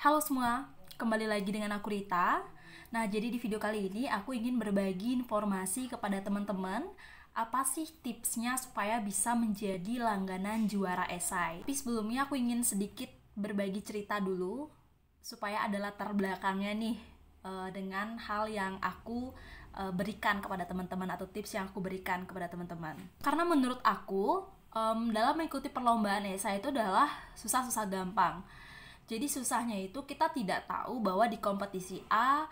Halo semua, kembali lagi dengan aku Rita. Nah, jadi di video kali ini aku ingin berbagi informasi kepada teman-teman apa sih tipsnya supaya bisa menjadi langganan juara esai. Tapi sebelumnya aku ingin sedikit berbagi cerita dulu supaya ada latar belakangnya nih dengan hal yang aku berikan kepada teman-teman atau tips yang aku berikan kepada teman-teman. Karena menurut aku dalam mengikuti perlombaan esai itu adalah susah-susah gampang. Jadi susahnya itu kita tidak tahu bahwa di kompetisi A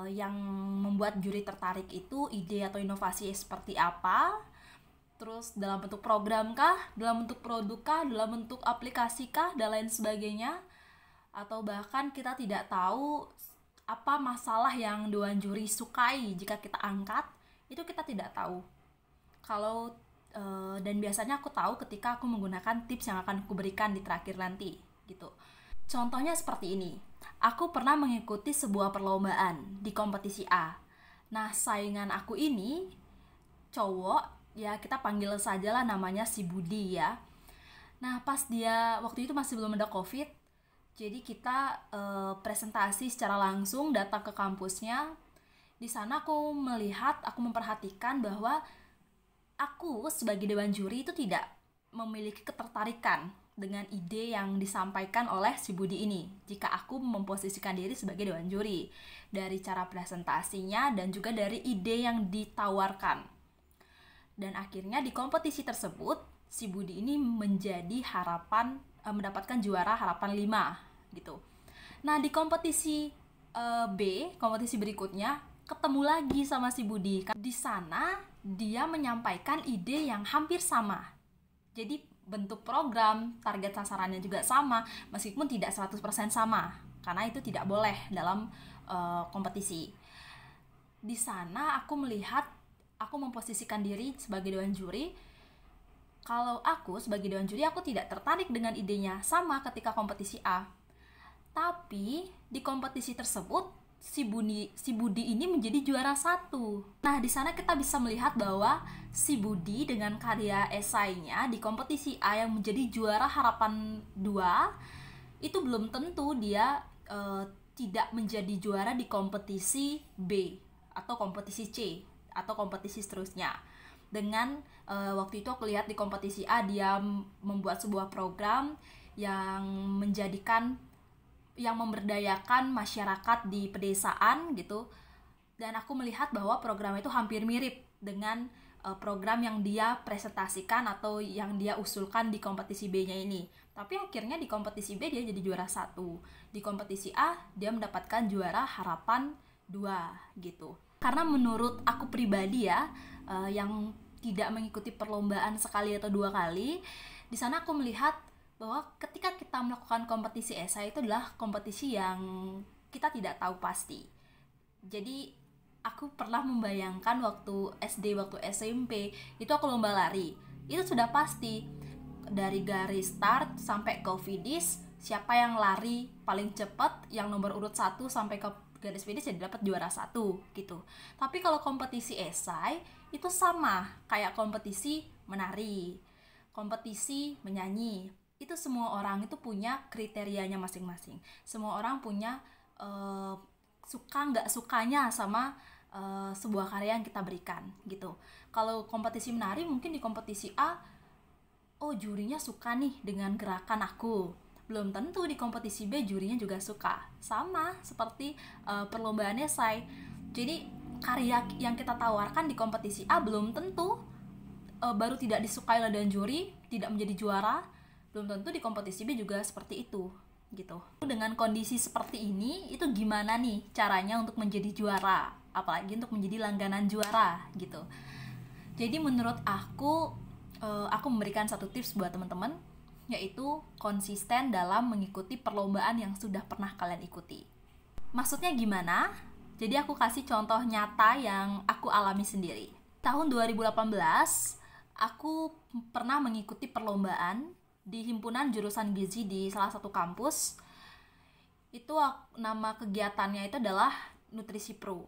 yang membuat juri tertarik itu ide atau inovasi seperti apa. Terus dalam bentuk program kah, dalam bentuk produk kah, dalam bentuk aplikasi kah, dan lain sebagainya. Atau bahkan kita tidak tahu apa masalah yang dewan juri sukai jika kita angkat, itu kita tidak tahu. Kalau dan biasanya aku tahu ketika aku menggunakan tips yang akan aku berikan di terakhir nanti gitu. Contohnya seperti ini. Aku pernah mengikuti sebuah perlombaan di kompetisi A. Nah, saingan aku ini cowok, ya kita panggil sajalah namanya si Budi ya. Nah, pas dia waktu itu masih belum ada COVID, jadi kita presentasi secara langsung datang ke kampusnya. Di sana aku memperhatikan bahwa aku sebagai dewan juri itu tidak memiliki ketertarikan dengan ide yang disampaikan oleh si Budi ini jika aku memposisikan diri sebagai dewan juri, dari cara presentasinya dan juga dari ide yang ditawarkan. Dan akhirnya di kompetisi tersebut si Budi ini menjadi mendapatkan juara harapan 5 gitu. Nah, di kompetisi kompetisi berikutnya ketemu lagi sama si Budi. Di sana dia menyampaikan ide yang hampir sama. Jadi bentuk program, target sasarannya juga sama, meskipun tidak 100% sama, karena itu tidak boleh dalam kompetisi. Di sana aku memposisikan diri sebagai dewan juri. Kalau aku sebagai dewan juri, aku tidak tertarik dengan idenya sama ketika kompetisi A. Tapi di kompetisi tersebut si Budi ini menjadi juara 1. Nah, di sana kita bisa melihat bahwa si Budi dengan karya esainya di kompetisi A yang menjadi juara harapan 2 itu belum tentu dia tidak menjadi juara di kompetisi B atau kompetisi C atau kompetisi seterusnya. Dengan waktu itu aku lihat di kompetisi A dia membuat sebuah program yang memberdayakan masyarakat di pedesaan gitu, dan aku melihat bahwa program itu hampir mirip dengan program yang dia presentasikan atau yang dia usulkan di kompetisi B-nya ini. Tapi akhirnya di kompetisi B dia jadi juara 1, di kompetisi A dia mendapatkan juara harapan 2 gitu. Karena menurut aku pribadi ya, yang tidak mengikuti perlombaan sekali atau 2 kali, di sana aku melihat bahwa ketika kita melakukan kompetisi esai itu adalah kompetisi yang kita tidak tahu pasti. Jadi aku pernah membayangkan waktu SD, waktu SMP itu aku lomba lari, itu sudah pasti dari garis start sampai ke finish siapa yang lari paling cepat, yang nomor urut 1 sampai ke garis finish jadi dapat juara 1 gitu. Tapi kalau kompetisi esai itu sama kayak kompetisi menari, kompetisi menyanyi. Itu semua orang itu punya kriterianya masing-masing. Semua orang punya suka nggak sukanya sama sebuah karya yang kita berikan gitu. Kalau kompetisi menari mungkin di kompetisi A, oh jurinya suka nih dengan gerakan aku. Belum tentu di kompetisi B jurinya juga suka. Sama seperti perlombaan esai. Jadi karya yang kita tawarkan di kompetisi A belum tentu baru tidak disukai oleh dan juri, tidak menjadi juara. Belum tentu di kompetisi B juga seperti itu gitu. Dengan kondisi seperti ini, itu gimana nih caranya untuk menjadi juara, apalagi untuk menjadi langganan juara gitu. Jadi menurut aku memberikan satu tips buat teman-teman, yaitu konsisten dalam mengikuti perlombaan yang sudah pernah kalian ikuti. Maksudnya gimana? Jadi aku kasih contoh nyata yang aku alami sendiri. Tahun 2018 aku pernah mengikuti perlombaan di himpunan jurusan gizi di salah satu kampus. Itu nama kegiatannya itu adalah Nutrisi Pro.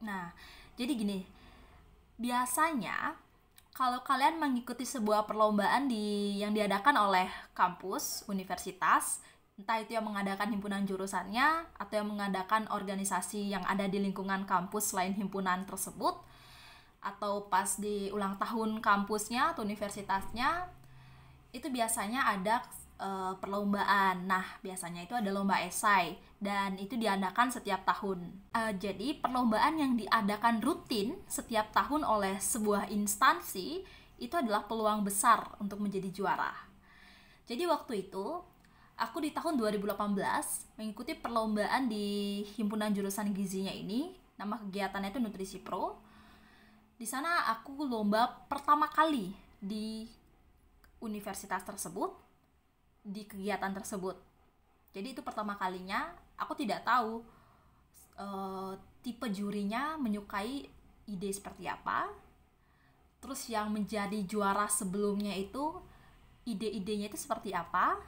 Nah, jadi gini, biasanya kalau kalian mengikuti sebuah perlombaan yang diadakan oleh kampus, universitas, Entah itu yang mengadakan himpunan jurusannya atau yang mengadakan organisasi yang ada di lingkungan kampus selain himpunan tersebut, atau pas di ulang tahun kampusnya atau universitasnya, itu biasanya ada perlombaan. Nah, biasanya itu ada lomba esai dan itu diadakan setiap tahun. Jadi perlombaan yang diadakan rutin setiap tahun oleh sebuah instansi itu adalah peluang besar untuk menjadi juara. Jadi waktu itu aku di tahun 2018 mengikuti perlombaan di himpunan jurusan gizinya ini. Nama kegiatannya itu Nutrisi Pro. Di sana aku lomba pertama kali di universitas tersebut, di kegiatan tersebut. Jadi itu pertama kalinya. Aku tidak tahu tipe jurinya menyukai ide seperti apa. Terus yang menjadi juara sebelumnya itu ide-idenya itu seperti apa,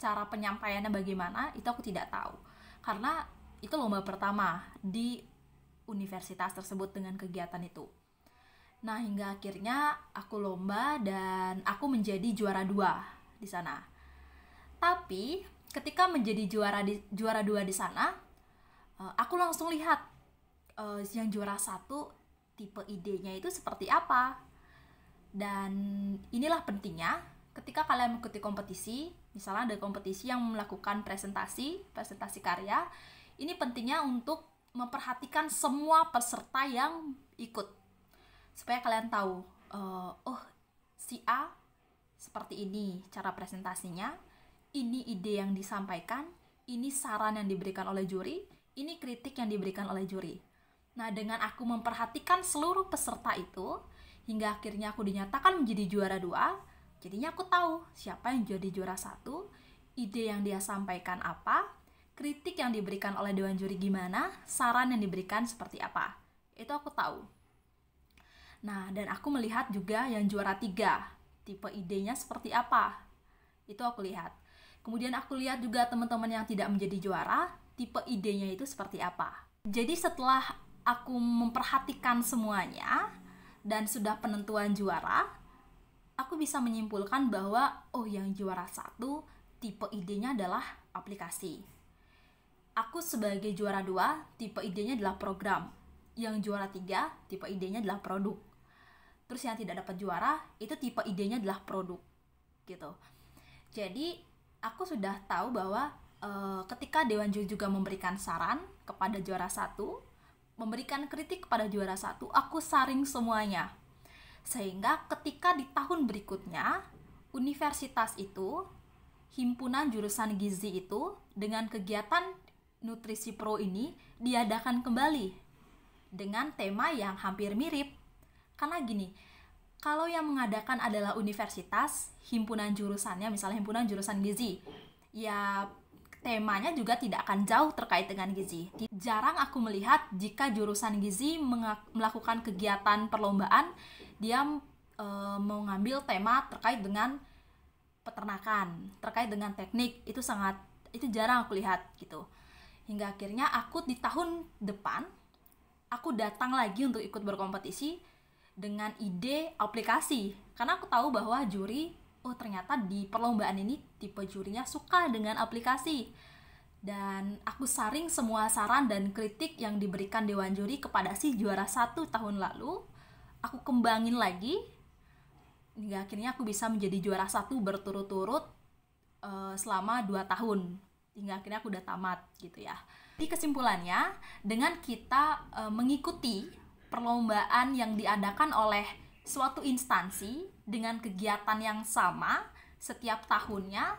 cara penyampaiannya bagaimana, itu aku tidak tahu. Karena itu lomba pertama di universitas tersebut dengan kegiatan itu. Nah, hingga akhirnya aku lomba dan aku menjadi juara 2 di sana. Tapi ketika menjadi juara 2 di sana, aku langsung lihat yang juara 1 tipe idenya itu seperti apa. Dan inilah pentingnya ketika kalian mengikuti kompetisi, misalnya ada kompetisi yang melakukan presentasi karya, ini pentingnya untuk memperhatikan semua peserta yang ikut. Supaya kalian tahu, si A seperti ini cara presentasinya, ini ide yang disampaikan, ini saran yang diberikan oleh juri, ini kritik yang diberikan oleh juri. Nah, dengan aku memperhatikan seluruh peserta itu, hingga akhirnya aku dinyatakan menjadi juara 2, jadinya aku tahu siapa yang jadi juara 1, ide yang dia sampaikan apa, kritik yang diberikan oleh dewan juri gimana, saran yang diberikan seperti apa. Itu aku tahu. Nah, dan aku melihat juga yang juara 3, tipe idenya seperti apa. Itu aku lihat. Kemudian aku lihat juga teman-teman yang tidak menjadi juara, tipe idenya itu seperti apa. Jadi setelah aku memperhatikan semuanya dan sudah penentuan juara, aku bisa menyimpulkan bahwa yang juara 1 tipe idenya adalah aplikasi. Aku sebagai juara 2 tipe idenya adalah program. Yang juara 3 tipe idenya adalah produk. Terus yang tidak dapat juara itu tipe idenya adalah produk gitu. Jadi aku sudah tahu bahwa ketika dewan juri juga memberikan saran kepada juara 1, memberikan kritik kepada juara 1, aku saring semuanya. Sehingga ketika di tahun berikutnya, universitas itu, himpunan jurusan gizi itu, dengan kegiatan Nutrisi Pro ini diadakan kembali dengan tema yang hampir mirip. Karena gini, kalau yang mengadakan adalah universitas, himpunan jurusannya, misalnya himpunan jurusan gizi, ya temanya juga tidak akan jauh terkait dengan gizi. Jarang aku melihat jika jurusan gizi melakukan kegiatan perlombaan, dia mau ngambil tema terkait dengan peternakan, terkait dengan teknik. Itu jarang aku lihat gitu. Hingga akhirnya aku di tahun depan, aku datang lagi untuk ikut berkompetisi dengan ide aplikasi. Karena aku tahu bahwa juri, ternyata di perlombaan ini tipe jurinya suka dengan aplikasi. Dan aku saring semua saran dan kritik yang diberikan dewan juri kepada si juara 1 tahun lalu. Aku kembangin lagi hingga akhirnya aku bisa menjadi juara 1 berturut-turut selama 2 tahun. Hingga akhirnya aku udah tamat gitu ya. Di kesimpulannya, dengan kita mengikuti perlombaan yang diadakan oleh suatu instansi dengan kegiatan yang sama setiap tahunnya,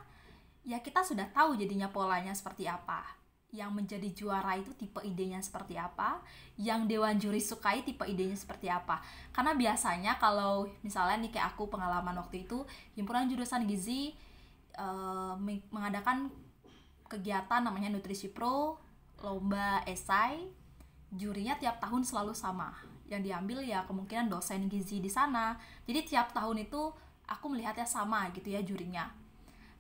ya kita sudah tahu jadinya polanya seperti apa. Yang menjadi juara itu tipe idenya seperti apa, yang dewan juri sukai tipe idenya seperti apa. Karena biasanya kalau misalnya nih kayak aku pengalaman waktu itu, himpunan jurusan gizi mengadakan kegiatan namanya Nutrisi Pro, lomba esai, jurinya tiap tahun selalu sama. Yang diambil ya kemungkinan dosen gizi di sana. Jadi tiap tahun itu aku melihatnya sama gitu ya jurinya.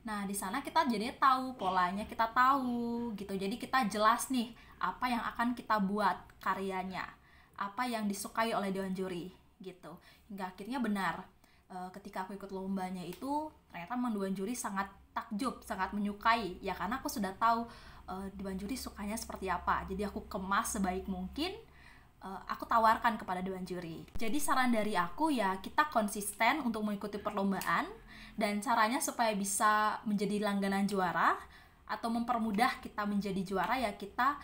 Nah, di sana kita jadinya tahu polanya, kita tahu gitu. Jadi kita jelas nih apa yang akan kita buat karyanya, apa yang disukai oleh dewan juri gitu. Hingga akhirnya benar, ketika aku ikut lombanya itu ternyata memang dewan juri sangat takjub, sangat menyukai ya, karena aku sudah tahu Dewan Juri sukanya seperti apa. Jadi aku kemas sebaik mungkin, aku tawarkan kepada Dewan Juri. Jadi saran dari aku ya, kita konsisten untuk mengikuti perlombaan, dan caranya supaya bisa menjadi langganan juara atau mempermudah kita menjadi juara ya, kita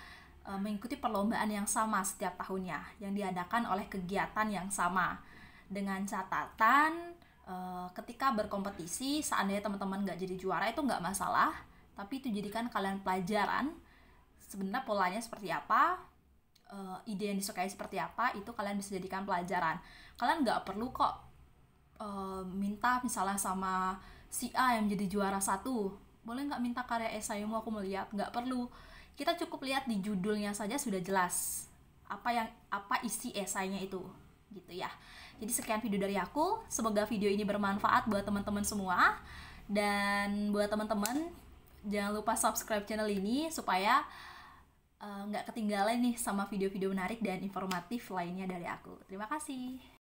mengikuti perlombaan yang sama setiap tahunnya, yang diadakan oleh kegiatan yang sama. Dengan catatan, ketika berkompetisi, seandainya teman-teman nggak jadi juara itu nggak masalah, tapi itu jadikan kalian pelajaran sebenarnya polanya seperti apa, ide yang disukai seperti apa, itu kalian bisa jadikan pelajaran. Kalian nggak perlu kok minta misalnya sama si A yang jadi juara 1, boleh nggak minta karya esaimu, aku mau lihat. Nggak perlu, kita cukup lihat di judulnya saja sudah jelas apa isi esainya itu, gitu ya. Jadi sekian video dari aku, semoga video ini bermanfaat buat teman-teman semua, dan buat teman-teman jangan lupa subscribe channel ini supaya nggak ketinggalan nih sama video-video menarik dan informatif lainnya dari aku. Terima kasih.